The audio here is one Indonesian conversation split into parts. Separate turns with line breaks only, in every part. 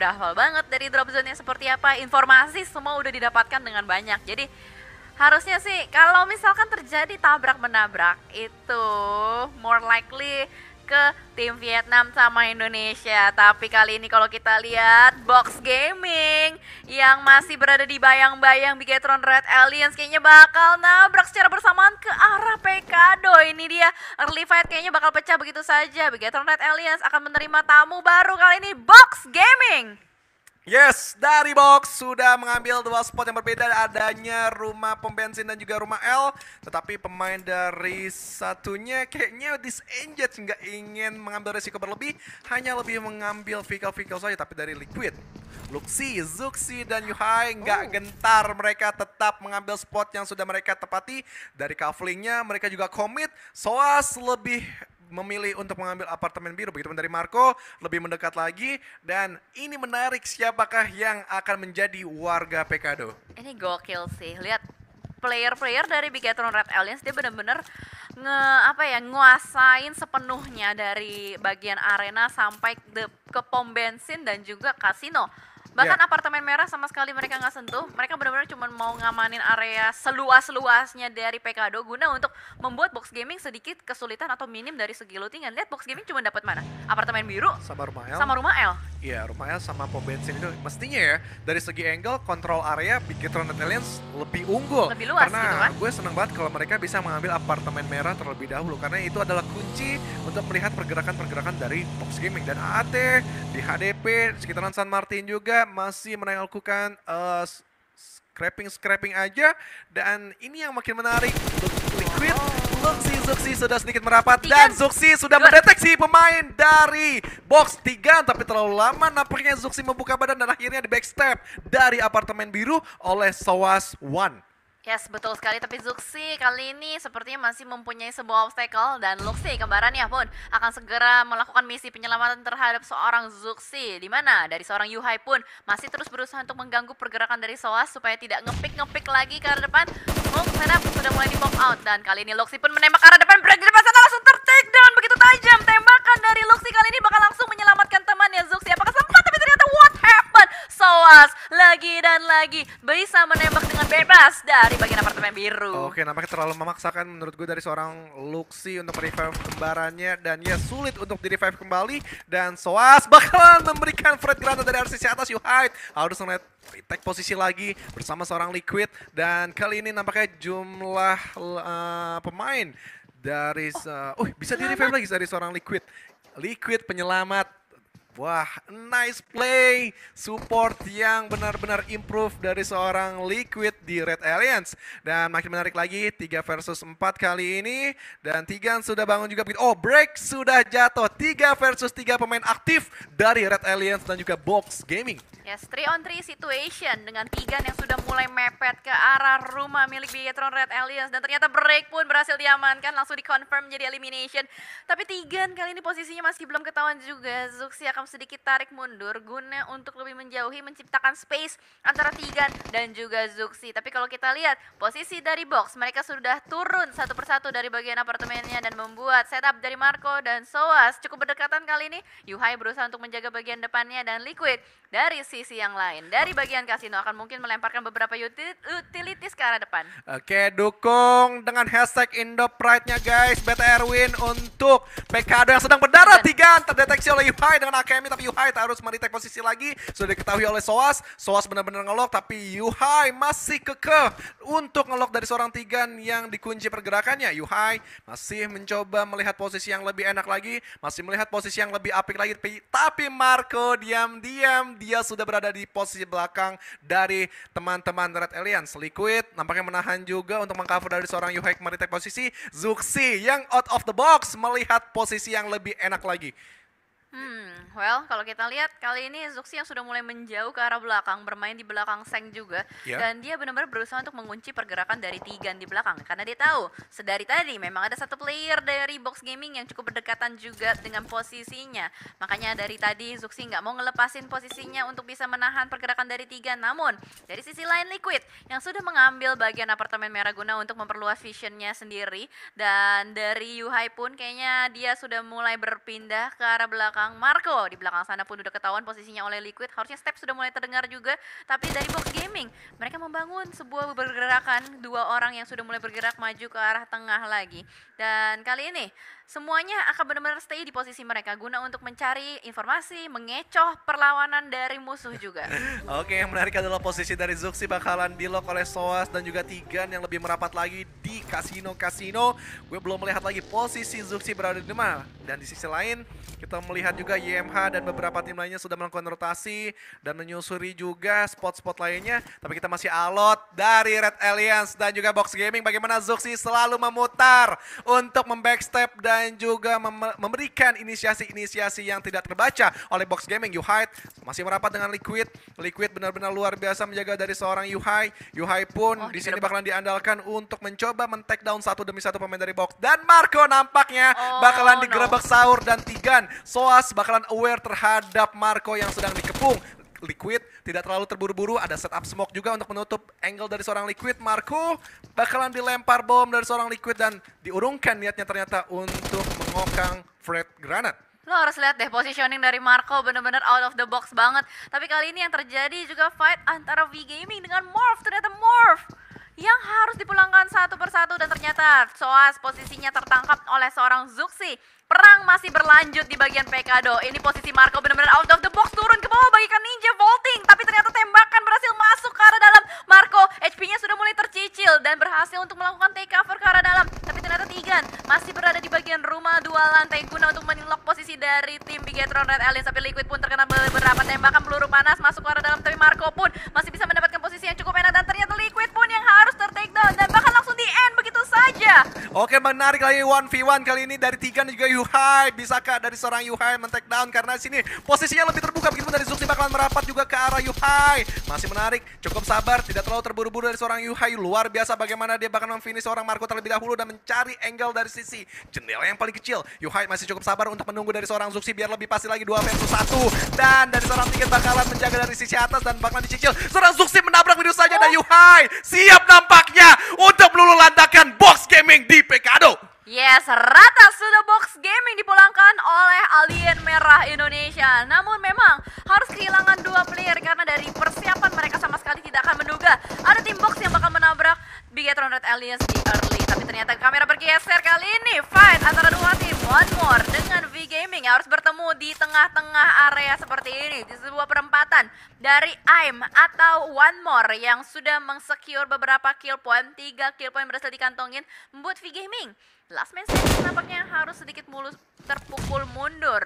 udah hafal banget dari drop zone-nya seperti apa, informasi semua udah didapatkan dengan banyak. Jadi harusnya sih kalau misalkan terjadi tabrak-menabrak itu more likely ke tim Vietnam sama Indonesia. Tapi kali ini kalau kita lihat Box Gaming yang masih berada di bayang-bayang Bigetron Red Aliens kayaknya bakal nabrak secara bersamaan ke arah Pekado. Ini dia early fight kayaknya bakal pecah begitu saja. Bigetron Red Aliens akan menerima tamu baru kali ini, Box Gaming.
Yes, dari Box sudah mengambil dua spot yang berbeda, adanya rumah pom bensin dan juga rumah L. Tetapi pemain dari satunya kayaknya disengage, nggak ingin mengambil resiko berlebih, hanya lebih mengambil vehicle saja. Tapi dari Liquid, Luxi, Zuxi, dan Yuhai nggak gentar, mereka tetap mengambil spot yang sudah mereka tepati. Dari kaflingnya mereka juga komit, Soas lebih memilih untuk mengambil apartemen biru. Begitu dari Marco lebih mendekat lagi, dan ini menarik siapakah yang akan menjadi warga Pekado.
Ini gokil sih, lihat player-player dari Bigetron Red Aliens dia bener-bener nguasain sepenuhnya dari bagian arena sampai ke pom bensin dan juga kasino. Bahkan apartemen merah sama sekali mereka nggak sentuh. Mereka benar-benar cuma mau ngamanin area seluas-luasnya dari Pekado guna untuk membuat Box Gaming sedikit kesulitan atau minim dari segi lootingan. Lihat Box Gaming cuma dapat mana? Apartemen biru
sama rumah L.
Sama rumah L.
Iya, rumah L sama pom bensin itu mestinya ya dari segi angle control area Bigetron Red Aliens lebih unggul.
Lebih luas
karena
gitu kan?
gue seneng banget kalau mereka bisa mengambil apartemen merah terlebih dahulu, karena itu adalah kunci untuk melihat pergerakan-pergerakan dari Box Gaming. Dan AT di HDP sekitaran San Martin juga masih melakukan scrapping aja, dan ini yang makin menarik untuk Liquid. Zuxi sudah sedikit merapat dan Zuxi sudah mendeteksi pemain dari Box Tigan, tapi terlalu lama nampaknya Zuxi membuka badan dan akhirnya di backstep dari apartemen biru oleh Soas One.
Yes, betul sekali. Tapi Zuxi kali ini sepertinya masih mempunyai sebuah obstacle, dan Luxi kembarannya pun akan segera melakukan misi penyelamatan terhadap seorang Zuxi, di mana dari seorang Yuhai pun masih terus berusaha untuk mengganggu pergerakan dari Soas supaya tidak ngepik lagi ke arah depan. Smoke setup sudah mulai di pop out, dan kali ini Luxi pun menembak ke arah depan. Break di depan sana langsung ter-take down begitu tajam. Tembakan dari Luxi kali ini bakal langsung menyelamatkan temannya Zuxi. Apakah sempat? Tapi ternyata what happened? Soas lagi dan lagi bisa menembak dengan bebas dari bagian apartemen biru.
Oke, nampaknya terlalu memaksakan menurut gue dari seorang Luxi untuk revive kembarannya, dan ya sulit untuk di revive kembali. Dan Soas bakalan memberikan frag granat dari RCC atas. Yuhai harus melihat take posisi lagi bersama seorang Liquid, dan kali ini nampaknya jumlah pemain dari bisa di revive lagi dari seorang Liquid penyelamat. Wah, nice play, support yang benar-benar improve dari seorang Liquid di Red Aliens. Dan makin menarik lagi, 3 versus 4 kali ini. Dan Tigan sudah bangun juga. Oh, break sudah jatuh, 3 versus 3 pemain aktif dari Red Aliens dan juga Box Gaming.
Yes, 3-on-3 situation dengan Tigan yang sudah mulai mepet ke arah rumah milik Bigetron Red Aliens. Dan ternyata break pun berhasil diamankan, langsung di-confirm jadi elimination. Tapi Tigan kali ini posisinya masih belum ketahuan juga. Zuxi akan sedikit tarik mundur guna untuk lebih menjauhi, menciptakan space antara Tigan dan juga Zuxi. Tapi kalau kita lihat posisi dari Box, mereka sudah turun satu persatu dari bagian apartemennya dan membuat setup dari Marco dan Soas cukup berdekatan kali ini. Yuhai berusaha untuk menjaga bagian depannya, dan Liquid dari sisi yang lain dari bagian kasino akan mungkin melemparkan beberapa utilities ke arah depan.
Oke, dukung dengan hashtag IndoPride-nya guys, BTR win untuk Pekado yang sedang berdarah. Tigan terdeteksi oleh Yuhai dengan Akemi, tapi Yuhai harus meretake posisi lagi. Sudah diketahui oleh Soas benar-benar ngelock, tapi Yuhai masih kekeh untuk ngelock dari seorang Tigan yang dikunci pergerakannya. Yuhai masih mencoba melihat posisi yang lebih enak lagi, masih melihat posisi yang lebih apik lagi, tapi Marco diam-diam dia sudah berada di posisi belakang dari teman-teman Red Aliens. Liquid nampaknya menahan juga untuk mengcover dari seorang Yuhai meretake posisi. Zuxi yang out of the box melihat posisi yang lebih enak lagi.
Well, kalau kita lihat kali ini Zuxi yang sudah mulai menjauh ke arah belakang, bermain di belakang Seng juga, dan dia benar-benar berusaha untuk mengunci pergerakan dari Tigan di belakang, karena dia tahu sedari tadi memang ada satu player dari Box Gaming yang cukup berdekatan juga dengan posisinya. Makanya dari tadi Zuxi nggak mau ngelepasin posisinya untuk bisa menahan pergerakan dari Tigan. Namun dari sisi lain Liquid yang sudah mengambil bagian apartemen merah guna untuk memperluas visionnya sendiri, dan dari Yuhai pun kayaknya dia sudah mulai berpindah ke arah belakang belakang Marco. Di belakang sana pun udah ketahuan posisinya oleh Liquid. Harusnya step sudah mulai terdengar juga. Tapi dari Box Gaming, mereka membangun sebuah pergerakan. Dua orang yang sudah mulai bergerak maju ke arah tengah lagi. Dan kali ini semuanya akan benar-benar stay di posisi mereka guna untuk mencari informasi, mengecoh perlawanan dari musuh juga.
Oke, yang menarik adalah posisi dari Zuxi bakalan di-lock oleh Soaz dan juga Tigan yang lebih merapat lagi di kasino-kasino. Gue belum melihat lagi posisi Zuxi berada di mana. Dan di sisi lain, kita melihat juga YMH dan beberapa tim lainnya sudah melakukan rotasi dan menyusuri juga spot-spot lainnya. Tapi kita masih alot dari Red Alliance dan juga Box Gaming. Bagaimana Zuxi selalu memutar untuk membackstep dan juga memberikan inisiasi-inisiasi yang tidak terbaca oleh Box Gaming. Yuhai masih merapat dengan Liquid. Liquid benar-benar luar biasa menjaga dari seorang Yuhai. Yuhai pun di sini bakalan diandalkan untuk mencoba men-take down satu demi satu pemain dari Box. Dan Marco nampaknya bakalan digerebek sahur dan Tigan. Soaz bakalan aware terhadap Marco yang sedang dikepung. Liquid tidak terlalu terburu-buru, ada setup smoke juga untuk menutup angle dari seorang Liquid. Marco bakalan dilempar bom dari seorang Liquid dan diurungkan niatnya ternyata untuk mengokang Fred Granat.
Lo harus lihat deh positioning dari Marco bener-bener out of the box banget. Tapi kali ini yang terjadi juga fight antara V Gaming dengan Morph. Ternyata Morph yang harus dipulangkan satu persatu dan ternyata Soaz posisinya tertangkap oleh seorang Zuxi. Perang masih berlanjut di bagian Pekado. Ini posisi Marco benar-benar out of the box, turun ke bawah bagikan ninja vaulting. Tapi ternyata tembakan berhasil masuk ke arah dalam. Marco HP-nya sudah mulai tercicil dan berhasil untuk melakukan take cover ke arah dalam. Tapi ternyata Tigan masih berada di bagian rumah dua lantai guna untuk menilok posisi dari tim Bigetron Red Alliance. Tapi Liquid pun terkena beberapa tembakan peluru panas masuk ke arah dalam. Tapi Marco pun masih bisa mendapatkan posisi yang cukup enak dan ternyata Liquid pun yang harus ter-take down dan bahkan langsung di end begitu saja.
Oke, menarik lagi 1v1 kali ini dari Tigan dan juga Yuhai. Bisakah dari seorang Yuhai men-take down karena sini posisinya lebih terbuka begitu dari Zuxi bakalan merapat juga ke arah Yuhai. Masih menarik, cukup sabar, tidak terlalu terburu-buru dari seorang Yuhai. Luar biasa bagaimana dia bakal memfinish seorang Marco terlebih dahulu dan mencari angle dari sisi jendela yang paling kecil. Yuhai masih cukup sabar untuk menunggu dari seorang Zuxi biar lebih pasti lagi 2 versus 1. Dan dari seorang Tigan bakalan menjaga dari sisi atas dan bakalan dicicil. Seorang Zuxi menabrak begitu saja dan Yuhai siap nampaknya untuk meluluh lantakan Box Gaming di Pekado.
Yes, rata sudah Box Gaming dipulangkan oleh Alien Merah Indonesia. Namun memang harus kehilangan 2 player karena dari persiapan mereka sama sekali tidak akan menduga ada tim Box yang bakal menabrak Bigetron Red Alliance di early. Tapi ternyata kamera bergeser kali ini. Fight antara dua tim, One More dengan V Gaming yang harus bertemu di tengah-tengah area seperti ini. Di sebuah perempatan dari AIM atau One More yang sudah mengsecure beberapa kill point. 3 kill point berhasil dikantongin membuat V Gaming last man standing nampaknya harus sedikit terpukul mundur.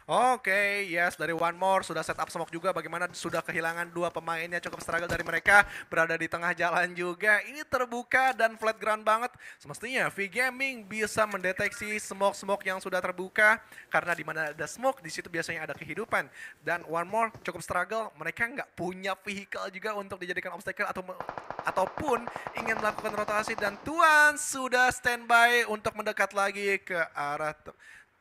Oke, yes, dari One More sudah setup smoke juga. Bagaimana sudah kehilangan 2 pemainnya, cukup struggle dari mereka. Berada di tengah jalan juga. Ini terbuka dan flat ground banget. Semestinya V Gaming bisa mendeteksi smoke-smoke yang sudah terbuka. Karena di mana ada smoke, di situ biasanya ada kehidupan. Dan One More cukup struggle. Mereka nggak punya vehicle juga untuk dijadikan obstacle ataupun ingin melakukan rotasi. Dan Tuan sudah standby untuk mendekat lagi ke arah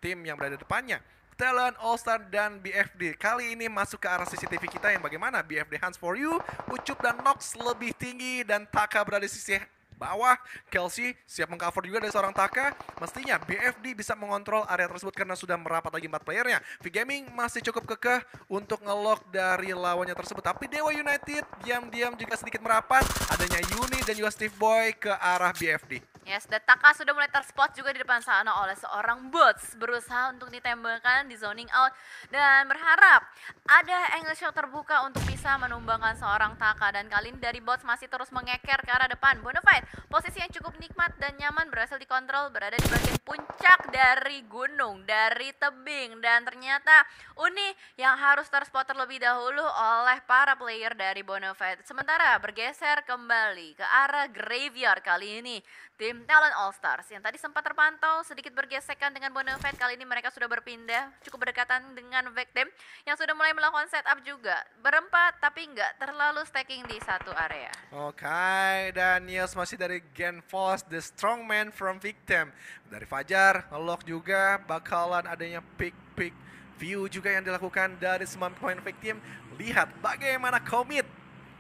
tim yang berada di depannya. Talon, All-Star, dan BFD. Kali ini masuk ke arah CCTV kita yang bagaimana BFD Hands for You, Ucup dan Nox lebih tinggi dan Taka berada di sisi bawah. Kelsey siap mengcover juga dari seorang Taka. Mestinya BFD bisa mengontrol area tersebut karena sudah merapat lagi 4 playernya. V Gaming masih cukup kekeh untuk nge-lock dari lawannya tersebut. Tapi Dewa United diam-diam juga sedikit merapat. Adanya Yuni dan juga Steve Boy ke arah BFD.
Yes, dan Taka sudah mulai terspot juga di depan sana oleh seorang bots. Berusaha untuk ditembakkan, di zoning out. Dan berharap ada angle shot terbuka untuk bisa menumbangkan seorang Taka. Dan kali ini dari bots masih terus mengeker ke arah depan. Bonafide, posisi yang cukup nikmat dan nyaman berhasil dikontrol. Berada di bagian puncak dari gunung, dari tebing. Dan ternyata Uni yang harus terspot terlebih dahulu oleh para player dari Bonafide. Sementara bergeser kembali ke arah graveyard kali ini. Tim Talon All Stars yang tadi sempat terpantau sedikit bergesekan dengan Bonafide, kali ini mereka sudah berpindah cukup berdekatan dengan Vectim yang sudah mulai melakukan setup juga. Berempat tapi nggak terlalu stacking di satu area.
Oke, dan yes masih dari Genfos, the strongman from Victim. Dari Fajar, nge-lock juga bakalan adanya pick view juga yang dilakukan dari 9 point Victim. Lihat bagaimana komit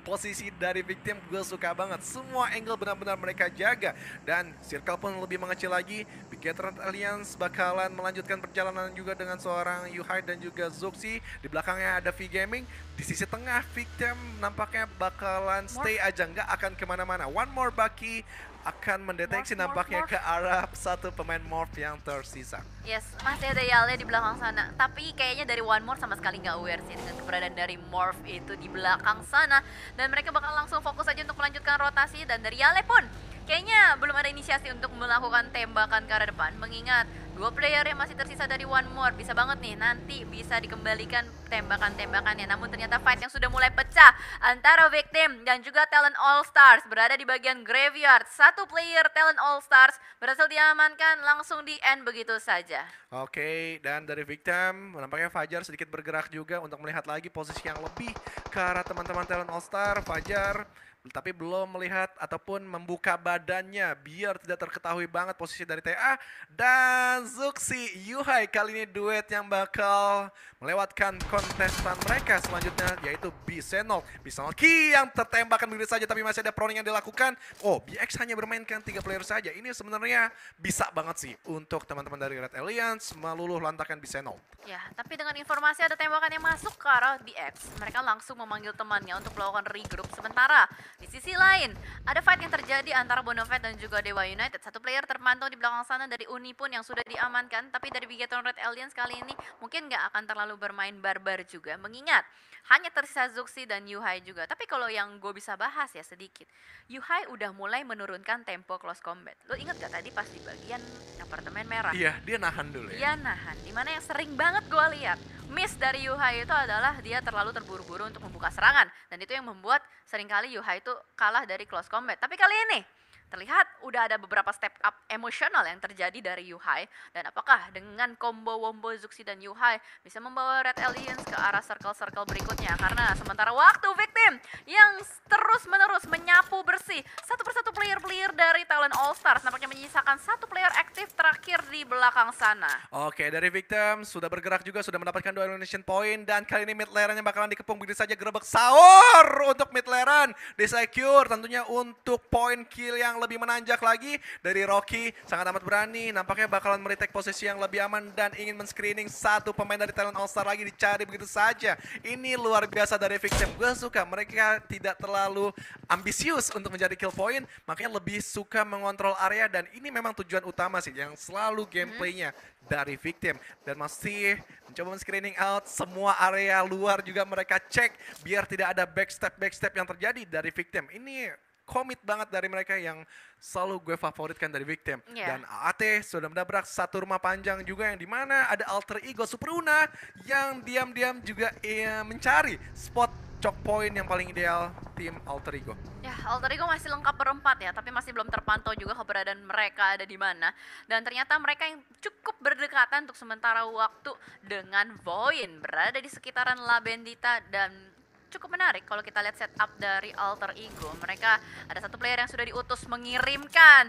posisi dari Victim gue suka banget. Semua angle benar-benar mereka jaga. Dan circle pun lebih mengecil lagi. Bigetron Alliance bakalan melanjutkan perjalanan juga dengan seorang Yuhai dan juga Zoxy. Di belakangnya ada V Gaming. Di sisi tengah Victim nampaknya bakalan stay aja, nggak akan kemana-mana. One more Baki akan mendeteksi nampaknya ke arah satu pemain Morph yang tersisa.
Yes, masih ada Yale di belakang sana. Tapi kayaknya dari One More sama sekali nggak aware sih dengan keberadaan dari Morph itu di belakang sana. Dan mereka bakal langsung fokus aja untuk melanjutkan rotasi. Dan dari Yale pun kayaknya belum ada inisiasi untuk melakukan tembakan ke arah depan. Mengingat dua player yang masih tersisa dari One More. Bisa banget nih nanti bisa dikembalikan tembakan-tembakannya. Namun ternyata fight yang sudah mulai pecah antara Victim dan juga Talent All Stars berada di bagian graveyard. Satu player Talent All Stars berhasil diamankan, langsung di end begitu saja.
Oke, dan dari Victim nampaknya Fajar sedikit bergerak juga untuk melihat lagi posisi yang lebih ke arah teman-teman Talent All Star. Fajar tapi belum melihat ataupun membuka badannya biar tidak terketahui banget posisi dari TA. Dan Zoxy Yuhai kali ini duet yang bakal melewatkan kontestan mereka selanjutnya, yaitu Bisenol. Bisenol Ki yang tertembakkan begitu saja, tapi masih ada proning yang dilakukan. Oh, BX hanya bermainkan 3 player saja. Ini sebenarnya bisa banget sih untuk teman-teman dari Red Alliance meluluh lantakan Bisenol.
Ya, tapi dengan informasi ada tembakan yang masuk ke arah BX, mereka langsung memanggil temannya untuk melakukan regroup. Sementara di sisi lain, ada fight yang terjadi antara Bonafide dan juga Dewa United. Satu player terpantau di belakang sana dari Uni pun yang sudah diamankan, tapi dari Bigetron Red Alliance kali ini mungkin nggak akan terlalu bermain barbar juga. Mengingat hanya tersisa Zoxy dan Yuhai juga. Tapi kalau yang gue bisa bahas ya sedikit, Yuhai udah mulai menurunkan tempo close combat. Lo inget gak tadi pas di bagian apartemen merah?
Iya, dia nahan dulu ya.
Dia nahan, dimana yang sering banget gue lihat miss dari Yuhai itu adalah dia terlalu terburu-buru untuk membuka serangan. Dan itu yang membuat seringkali Yuhai itu kalah dari close combat. Tapi kali ini terlihat udah ada beberapa step up emosional yang terjadi dari Yuhai. Dan apakah dengan combo Wombo, Zoxy dan Yuhai bisa membawa Red Alliance ke arah circle-circle berikutnya? Karena sementara waktu Victim yang terus-menerus menyapu bersih satu persatu player-player dari Talent All Stars nampaknya menyisakan satu player aktif terakhir di belakang sana.
Oke, dari Victim sudah bergerak juga, sudah mendapatkan 2 elimination point. Dan kali ini mid lanerannya bakalan dikepung begitu saja, gerebek sahur untuk mid laneran. Disecure tentunya untuk point kill yang lebih menanjak lagi dari Rocky. Sangat amat berani, nampaknya bakalan meretake posisi yang lebih aman dan ingin men-screening satu pemain dari Talent All Star lagi, dicari begitu saja. Ini luar biasa dari Victim, gue suka mereka tidak terlalu ambisius untuk menjadi kill point, makanya lebih suka mengontrol area. Dan ini memang tujuan utama sih yang selalu gameplaynya dari Victim. Dan masih mencoba men-screening out semua area luar juga mereka cek biar tidak ada backstep yang terjadi dari Victim. Ini komit banget dari mereka yang selalu gue favoritkan dari Victim. Dan AAT sudah mendabrak satu rumah panjang juga yang dimana ada alter ego Superuna yang diam-diam juga mencari spot choke point yang paling ideal tim alter ego.
Ya, alter ego masih lengkap berempat ya, tapi masih belum terpantau juga keberadaan mereka ada di mana. Dan ternyata mereka yang cukup berdekatan untuk sementara waktu dengan Voin berada di sekitaran La Bendita. Dan cukup menarik kalau kita lihat setup dari alter ego. Mereka ada satu player yang sudah diutus mengirimkan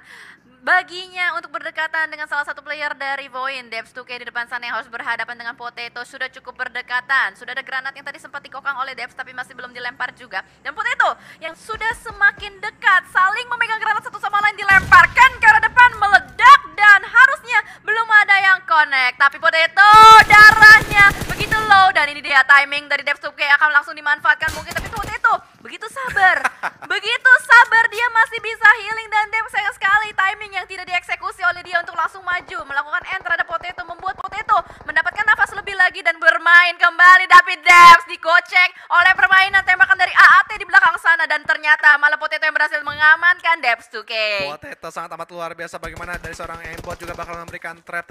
baginya untuk berdekatan dengan salah satu player dari Voin. Devs 2K di depan sana yang harus berhadapan dengan Potato sudah cukup berdekatan. Sudah ada granat yang tadi sempat dikokang oleh Devs tapi masih belum dilempar juga. Dan Potato yang sudah semakin dekat saling memegang granat satu sama lain dilemparkan ke arah depan, meledak dan harusnya belum ada yang connect. Tapi Potato darahnya begitu low dan ini dia timing dari Devs 2K akan langsung dimanfaatkan mungkin, tapi Potato begitu sabar. Begitu sabar dia masih bisa healing dan Devs sayang sekali timing yang tidak dieksekusi oleh dia untuk langsung maju melakukan end terhadap Potato membuat Potato mendapatkan nafas lebih lagi dan bermain kembali. Tapi Devs digocek oleh permainan tembakan dari AAT di belakang sana dan ternyata malah Potato yang berhasil mengamankan Devs 2K.
Potato sangat amat luar biasa bagaimana dari seorang aimbot juga bakal memberikan trap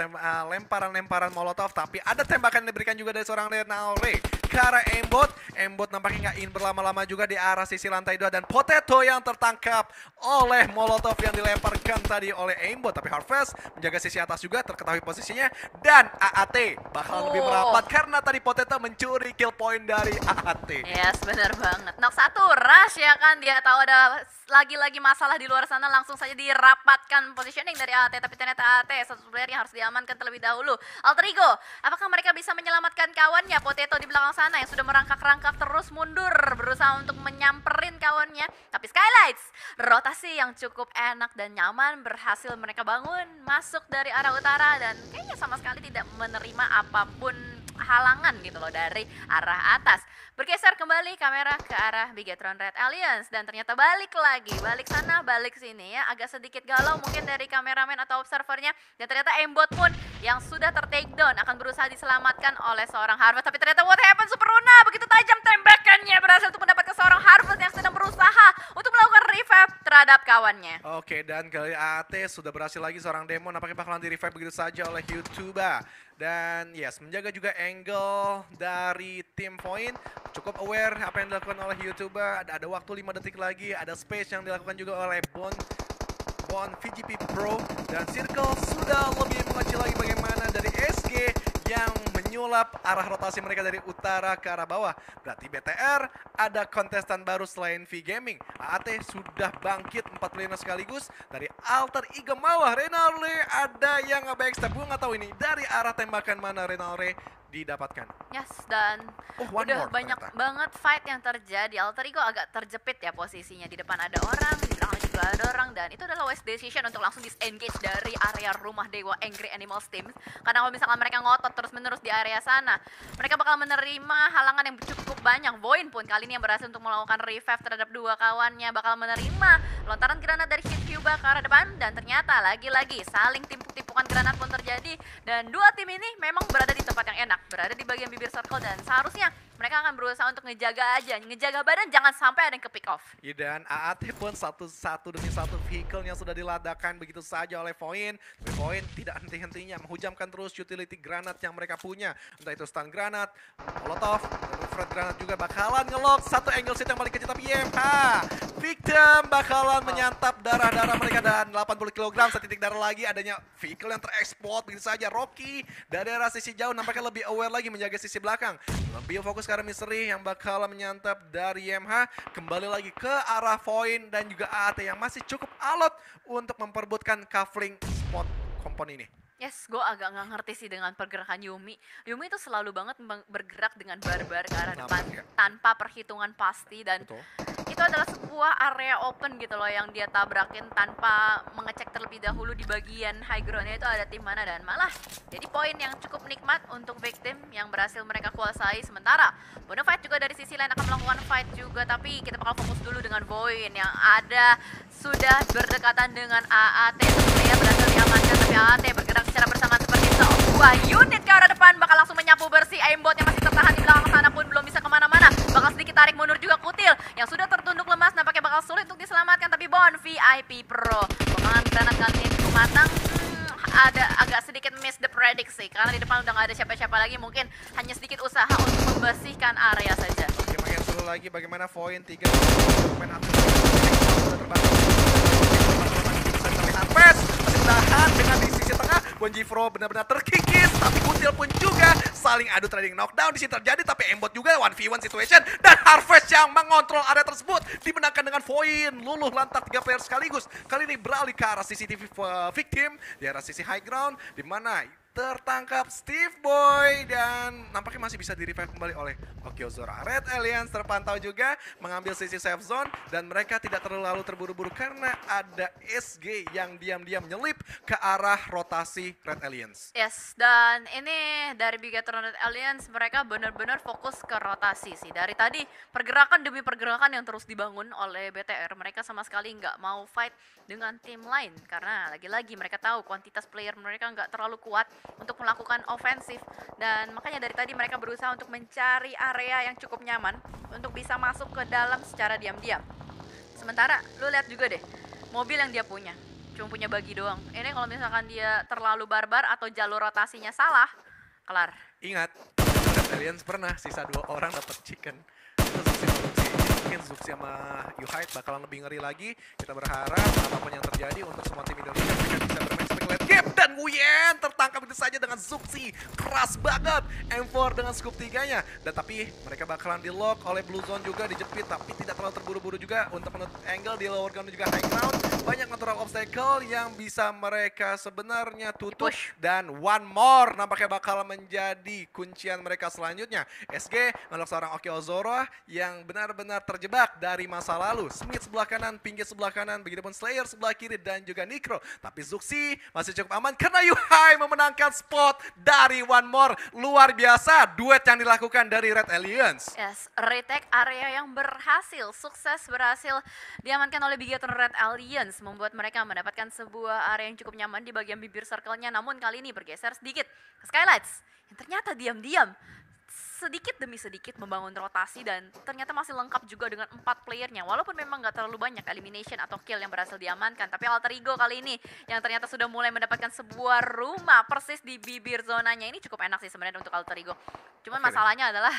lemparan-lemparan molotov, tapi ada tembakan yang diberikan juga dari seorang Renaule ke arah aimbot. Aimbot nampaknya nggak ingin berlama-lama juga di arah sisi lantai 2 dan Potato yang tertangkap oleh molotov yang dilemparkan tadi oleh aimbot. Tapi Harvest menjaga sisi atas juga, terketahui posisinya dan AAT bakal lebih merapat karena tadi Potato mencuri kill point dari AAT.
Yes, benar banget. Knock satu, rush ya kan, dia tahu ada lagi-lagi masalah di luar sana, langsung saja dirapatkan positioning dari AAT, tapi ternyata AAT satu player yang harus diamankan terlebih dahulu. Alter ego, apakah mereka bisa menyelamatkan kawannya? Potato di belakang sana yang sudah merangkak-rangkak terus mundur, berusaha untuk menyamperin kawannya. Tapi Skylights, rotasi yang cukup enak dan nyaman berhasil mereka bangun masuk dari arah utara dan kayaknya sama sekali tidak menerima apapun halangan gitu loh dari arah atas. Bergeser kembali kamera ke arah Bigetron Red Alliance dan ternyata balik lagi, balik sana, balik sini ya. Agak sedikit galau mungkin dari kameramen atau observernya dan ternyata aimbot pun yang sudah ter-takedown akan berusaha diselamatkan oleh seorang Harvest. Tapi ternyata what happened, Super Runa begitu tajam tembakannya berhasil untuk mendapatkan seorang Harvest yang sedang berusaha untuk melakukan revive terhadap kawannya.
Oke, dan kali AT sudah berhasil lagi seorang Demon, nampaknya bakalan di-revive begitu saja oleh YouTuber. Dan yes, menjaga juga angle dari tim Point. Cukup aware apa yang dilakukan oleh YouTuber. Ada waktu 5 detik lagi, ada space yang dilakukan juga oleh Bon VGP Pro. Dan Circle sudah lebih mengecil lagi bagaimana dari SG yang menyulap arah rotasi mereka dari utara ke arah bawah. Berarti BTR ada kontestan baru selain V-Gaming. AAT sudah bangkit 45 sekaligus. Dari Alter Ego Mawah, Renalre ada yang nge-backstab. Gue nggak tahu ini dari arah tembakan mana Renalre didapatkan.
Yes, dan udah banyak banget fight yang terjadi. Alter Ego agak terjepit ya posisinya. Di depan ada orang, di belakang juga ada orang. Dan itu adalah wise decision untuk langsung disengage dari area rumah Dewa Angry Animals Team. Karena kalau misalkan mereka ngotot terus-menerus di area sana, mereka bakal menerima halangan yang cukup banyak. Voin pun kali ini yang berhasil untuk melakukan revive terhadap dua kawannya bakal menerima lontaran granat dari Hit Cuba ke arah depan. Dan ternyata lagi-lagi saling timpuk-timpukan granat pun terjadi. Dan dua tim ini memang berada di tempat yang enak, berada di bagian bibir circle, dan seharusnya mereka akan berusaha untuk ngejaga aja, ngejaga badan jangan sampai ada yang ke pick off.
Dan AAT pun satu demi satu vehicle yang sudah diladakan begitu saja oleh Voin. Tapi Voin tidak henti-hentinya menghujamkan terus utility granat yang mereka punya. Entah itu stun granat, molotov, infrared granat juga bakalan ngelock satu angle set yang paling kecil. Tapi YMH Victim bakalan menyantap darah-darah mereka dan 80 kg setitik darah lagi. Adanya vehicle yang terekspor begitu saja. Rocky dari arah sisi jauh nampaknya lebih aware lagi menjaga sisi belakang. Lebih fokus ke arah Mystery yang bakal menyantap dari YMH. Kembali lagi ke arah Voin dan juga AAT yang masih cukup alot untuk memperebutkan kafling spot kompon ini.
Yes, gue agak nggak ngerti sih dengan pergerakan Yumi. Yumi itu selalu banget bergerak dengan barbar ke arah depan tanpa perhitungan pasti. Dan betul, itu adalah sebuah area open gitu loh yang dia tabrakin tanpa mengecek terlebih dahulu di bagian high groundnya itu ada tim mana. Dan malah jadi poin yang cukup nikmat untuk victim yang berhasil mereka kuasai. Sementara Bonafide juga dari sisi lain akan melakukan fight juga, tapi kita bakal fokus dulu dengan Voin yang ada sudah berdekatan dengan AAT. Player berhasil diamankan, tapi AAT bergerak secara bersamaan seperti sebuah unit ke arah depan, bakal langsung menyapu bersih. Aimbot yang masih tertahan di belakang sana pun belum bisa kemana-mana, bakal sedikit tarik mundur juga Kutil yang sudah tertunduk lemas, nampaknya bakal sulit untuk diselamatkan. Tapi Bon VIP Pro pengangan granat kali ini cukup matang. Ada agak sedikit miss the prediction karena di depan udah nggak ada siapa-siapa lagi, mungkin hanya sedikit usaha untuk membersihkan area saja.
Oke, makin seru lagi bagaimana Voin 3 pemain aktif Harvest masih bertahan dengan di sisi tengah. Bonjifro benar-benar terkikis, tapi Kutil pun juga saling adu trading knockdown di sini terjadi, tapi Embot juga 1v1 situation dan Harvest yang mengontrol area tersebut dimenangkan dengan Voin. Luluh lantak 3 player sekaligus. Kali ini beralih ke arah CCTV victim di arah sisi high ground, di mana tertangkap Steve Boy dan nampaknya masih bisa di-revive kembali oleh Okyozora. Red Alliance terpantau juga mengambil sisi safe zone dan mereka tidak terlalu terburu-buru karena ada SG yang diam-diam menyelip ke arah rotasi Red Alliance.
Yes, dan ini dari Bigetron Red Alliance mereka benar-benar fokus ke rotasi sih. Dari tadi pergerakan demi pergerakan yang terus dibangun oleh BTR, mereka sama sekali nggak mau fight dengan tim lain karena lagi-lagi mereka tahu kuantitas player mereka nggak terlalu kuat untuk melakukan ofensif, dan makanya dari tadi mereka berusaha untuk mencari area yang cukup nyaman untuk bisa masuk ke dalam secara diam-diam. Sementara lu lihat juga deh mobil yang dia punya, cuma punya bagi doang. Ini kalau misalkan dia terlalu barbar atau jalur rotasinya salah, kelar.
Ingat, Alliance pernah sisa 2 orang dapat chicken. Mungkin Zuxi sama Yuhait bakalan lebih ngeri lagi. Kita berharap apapun yang terjadi untuk semua tim Indonesia mereka bisa bermain sebagai late game. dan Nguyen tertangkap itu saja dengan Zuxi. Keras banget M4 dengan scoop 3-nya. Dan tapi mereka bakalan di lock oleh Blue Zone juga, dijepit tapi tidak terlalu terburu-buru juga untuk menutup angle di lower ground dan juga high ground. Banyak natural obstacle yang bisa mereka sebenarnya tutup. Dan one more nampaknya bakal menjadi kuncian mereka selanjutnya. SG menolak seorang Oki Ozora yang benar-benar terjebak dari masa lalu. Smith sebelah kanan, Pinggir sebelah kanan, begitupun Slayer sebelah kiri dan juga Nikro. Tapi Zuxi masih cukup aman karena Yuhai memenangkan spot dari one more. Luar biasa duet yang dilakukan dari Red Alliance.
Yes, retake area yang berhasil, sukses berhasil diamankan oleh Bigetron Red Alliance, membuat mereka mendapatkan sebuah area yang cukup nyaman di bagian bibir circle-nya. Namun kali ini bergeser sedikit ke Skylights yang ternyata diam-diam sedikit demi sedikit membangun rotasi dan ternyata masih lengkap juga dengan 4 playernya. Walaupun memang nggak terlalu banyak elimination atau kill yang berhasil diamankan, tapi Alter Ego kali ini yang ternyata sudah mulai mendapatkan sebuah rumah persis di bibir zonanya. Ini cukup enak sih sebenarnya untuk Alter Ego. Cuman masalahnya adalah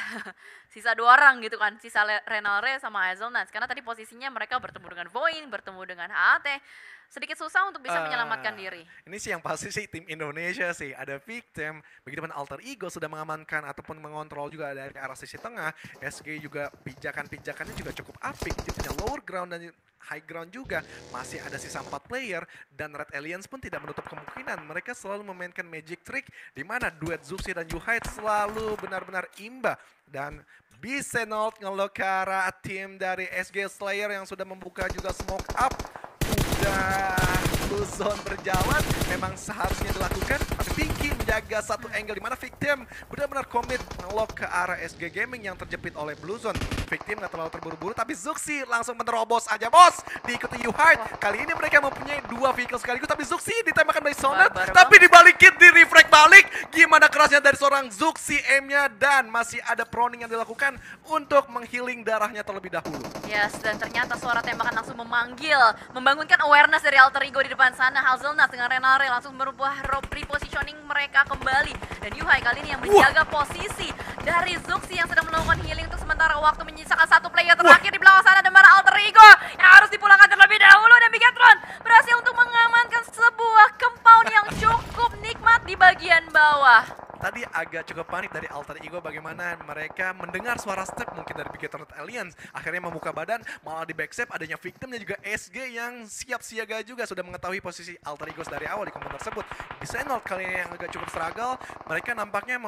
sisa 2 orang gitu kan, sisa Renalre sama Hazelnuts. Karena tadi posisinya mereka bertemu dengan Voin, bertemu dengan HAT. Sedikit susah untuk bisa menyelamatkan diri.
Ini sih yang pasti sih tim Indonesia sih. Ada Victim, begitu pun Alter Ego sudah mengamankan ataupun mengontrol juga dari arah sisi tengah. SG juga pijakan-pijakannya juga cukup apik. Dia punya lower ground dan high ground juga. Masih ada sisa 4 player dan Red Alliance pun tidak menutup kemungkinan. Mereka selalu memainkan magic trick di mana duet Zuxi dan Yuhai selalu benar-benar imba. Dan Bisenold ngelok ke arah tim dari SG Slayer yang sudah membuka juga smoke up. Blue Zone berjalan memang seharusnya dilakukan, tapi Pinky menjaga satu angle di mana Victim benar-benar komit ngelok ke arah SG Gaming yang terjepit oleh Blue Zone. Victim nggak terlalu terburu-buru, tapi Zuxi langsung menerobos aja bos, diikuti Yuhai. Kali ini mereka mempunyai 2 vehicle sekaligus, tapi Zuxi ditembakkan dari Sonet, tapi dibalikin di refrag balik. Gimana kerasnya dari seorang Zuxi aimnya, dan masih ada proning yang dilakukan untuk menghealing darahnya terlebih dahulu.
Yes, dan ternyata suara tembakan langsung memanggil, membangunkan awareness dari Alter Ego di depan sana. Hazelnuts dengan Renalre langsung merubah repositioning mereka kembali. Dan Yuhai kali ini yang menjaga posisi dari Zuxi yang sedang melakukan healing untuk sementara waktu, menyisakan 1 player terakhir di belakang sana. Dan mana Alter Ego yang harus dipulangkan terlebih dahulu. Dan Bigetron berhasil untuk mengamankan sebuah compound yang cukup nikmat di bagian bawah.
Tadi agak cukup panik dari Alter Ego bagaimana mereka mendengar suara step mungkin dari Bigetron Alliance. Akhirnya membuka badan, malah di backstep adanya Victimnya juga SG yang siap siaga juga sudah mengetahui posisi Alter Ego dari awal di komponen tersebut. Bisenold kali ini yang agak cukup struggle, mereka nampaknya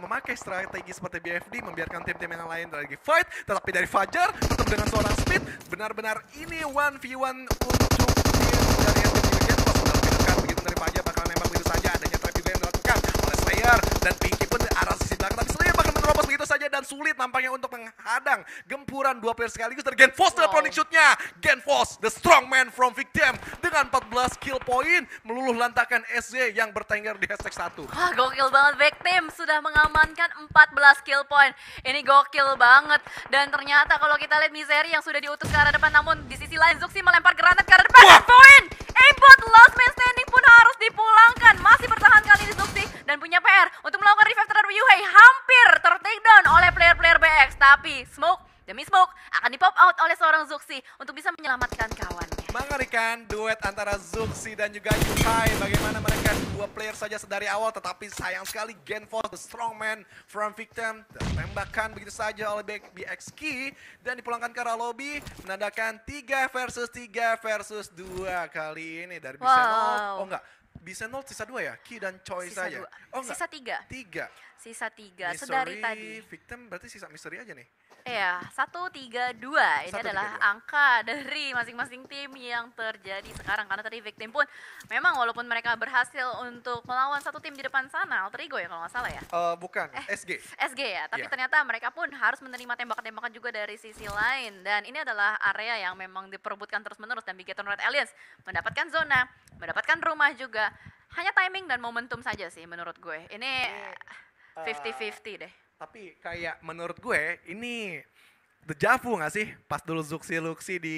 memakai strategi seperti BFD, membiarkan tim-tim yang lain lagi fight, tetapi dari Fajar tetap dengan seorang Speed, benar-benar ini 1v1 untuk tim dari SG Genfos. Sudah lebih dekat begitu dari Fajar, bakal nembak begitu saja, adanya trap juga yang dilakukan oleh Slayer dan Pinky pun arah sisi belakang, tapi Slayer bakal menerobos begitu saja dan sulit nampaknya untuk menghadang gempuran 2 player sekaligus dari Genfos dengan proning shootnya. Genfos, the strong man from Victim dengan 14 kill point meluluh lantakan SG yang bertengger di hashtag 1.
Wah, gokil banget. Victim sudah mengamankan 14 kill point. Ini gokil banget. Dan ternyata kalau kita lihat Misery yang sudah diutus ke arah depan, namun di sisi lain Zuxi melempar granat ke arah depan. Dan point! Aimbot last man standing pun harus dipulangkan. Masih bertahan kali ini Zuxi dan punya PR untuk melakukan revive terhadap Yuhei. Hampir ter-takedown oleh player-player BX. Tapi smoke demi smoke akan di-pop out oleh seorang Zuxi untuk bisa menyelamatkan kawannya.
Mengerikan duet antara Zuxi dan juga Yuhai. Bagaimana mereka 2 player saja sedari awal, tetapi sayang sekali Genfos, the strong man from Victim, tembakan begitu saja oleh BX Key dan dipulangkan ke arah lobby, menandakan 3 versus 2 kali ini dari Bisenold. Oh enggak, Bisenold sisa 2 ya? Key dan Choi saja. Oh enggak,
sisa 3.
3.
Sisa 3 sedari tadi.
Victim berarti sisa Mystery aja nih.
Iya, 1, 3, 2. Ini
1, 3,
adalah
2.
angka dari masing-masing tim yang terjadi sekarang. Karena tadi Victim pun memang walaupun mereka berhasil untuk melawan satu tim di depan sana, Alter Ego ya kalau nggak salah ya?
Bukan, SG.
SG ya, tapi
Iya.
ternyata mereka pun harus menerima tembakan-tembakan juga dari sisi lain. Dan ini adalah area yang memang diperebutkan terus-menerus. Dan Bigetron Red Alliance mendapatkan zona, mendapatkan rumah juga. Hanya timing dan momentum saja sih menurut gue. Ini 50-50 deh.
Tapi kayak menurut gue ini dejavu nggak sih? Pas dulu Luxi di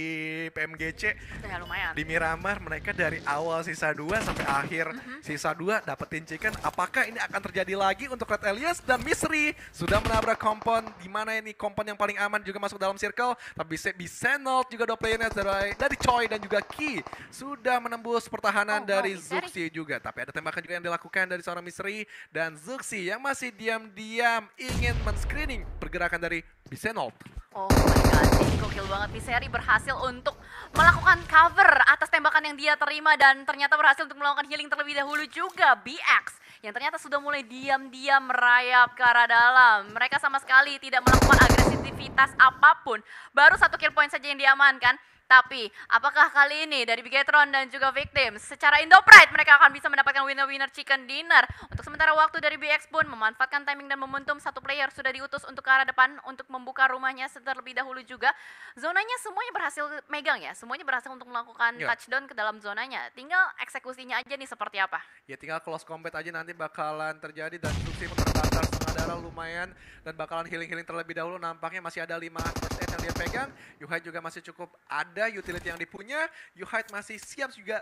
PMGC,
Ya lumayan.
di Miramar mereka dari awal sisa 2 sampai akhir sisa 2 dapetin chicken. Apakah ini akan terjadi lagi untuk Red Alias dan Misery sudah menabrak kompon, di mana ini kompon yang paling aman juga masuk dalam circle, tapi Bisenol juga dua playernya dari Choi dan juga Ki sudah menembus pertahanan dari Zuxi juga. Tapi ada tembakan juga yang dilakukan dari seorang Misery dan Zuxi yang masih diam-diam ingin men-screening pergerakan dari Bisenol.
Oh my god, ini gokil banget. Misery berhasil untuk melakukan cover atas tembakan yang dia terima dan ternyata berhasil untuk melakukan healing terlebih dahulu juga. BX yang ternyata sudah mulai diam-diam merayap ke arah dalam. Mereka sama sekali tidak melakukan agresivitas apapun. Baru 1 kill point saja yang diamankan. Tapi, apakah kali ini dari Bigetron dan juga Victim secara Indo-Pride mereka akan bisa mendapatkan winner-winner chicken dinner? Untuk sementara waktu dari BX pun memanfaatkan timing dan momentum, satu player sudah diutus untuk ke arah depan untuk membuka rumahnya terlebih dahulu juga. Zonanya semuanya berhasil megang ya, semuanya berhasil untuk melakukan touchdown ke dalam zonanya. Tinggal eksekusinya aja nih seperti apa.
Ya tinggal close combat aja nanti bakalan terjadi dan Zuxi terbakar setengah darah lumayan dan bakalan healing-healing terlebih dahulu. Nampaknya masih ada 5 first aid yang dia pegang. Yuhai juga masih cukup ada utility yang dipunya. Yuhai masih siap juga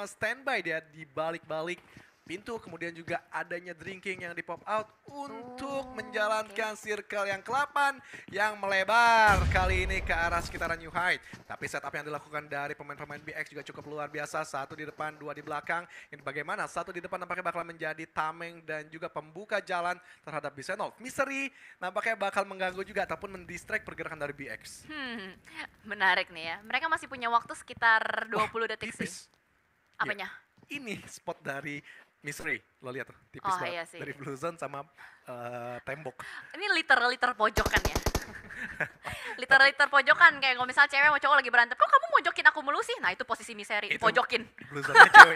standby dia di balik-balik pintu, kemudian juga adanya drinking yang di pop out untuk menjalankan circle yang ke-8 yang melebar kali ini ke arah sekitaran Yuhai. Tapi setup yang dilakukan dari pemain-pemain BX juga cukup luar biasa. 1 di depan, 2 di belakang. Ini bagaimana? 1 di depan nampaknya bakal menjadi tameng dan juga pembuka jalan terhadap Bisenol. Misery nampaknya bakal mengganggu juga ataupun mendistract pergerakan dari BX.
Menarik nih ya. Mereka masih punya waktu sekitar 20 detik sih. Apanya?
Ya, ini spot dari Misery, lo lihat tuh, tipis banget
iya sih.
dari blue zone sama tembok.
Ini liter pojokan ya. liter pojokan, kayak kalau misalnya cewek mau cowok lagi berantem, kok kamu mojokin aku mulu sih? Nah itu posisi Misery, pojokin.
Blue zone-nya cewek.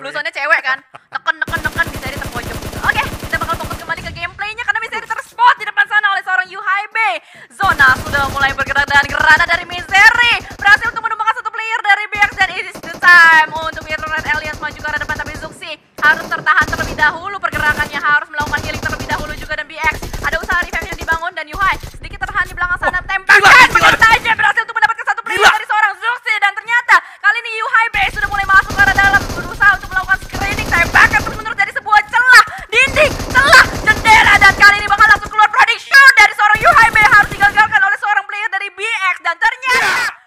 Blue zone-nya cewek kan, neken Misery terpojok. Oke, kita bakal fokus kembali ke gameplaynya karena Misery terspot di depan sana oleh seorang Yuhai B. Zona sudah mulai bergerak dan granat dari Misery berhasil untuk menumbangkan 1 player dari BX dan it is the time untuk Bigetron Red Alias maju ke arah depan, tapi Zuxi harus tertahan terlebih dahulu pergerakannya, harus melakukan healing terlebih dahulu juga, dan BX ada usaha revive yang dibangun dan Yuhai sedikit tertahan di belakang sana, tembakan begitu saja berhasil untuk mendapatkan 1 player dari seorang Zuxi, dan ternyata kali ini Yuhai B sudah mulai masuk ke arah dalam berusaha untuk melakukan screening, tembakan terus-menerus dari sebuah celah dinding, celah jendela, dan kali ini bakal langsung keluar prediction dari seorang Yuhai B harus digagalkan oleh seorang player dari BX, dan ternyata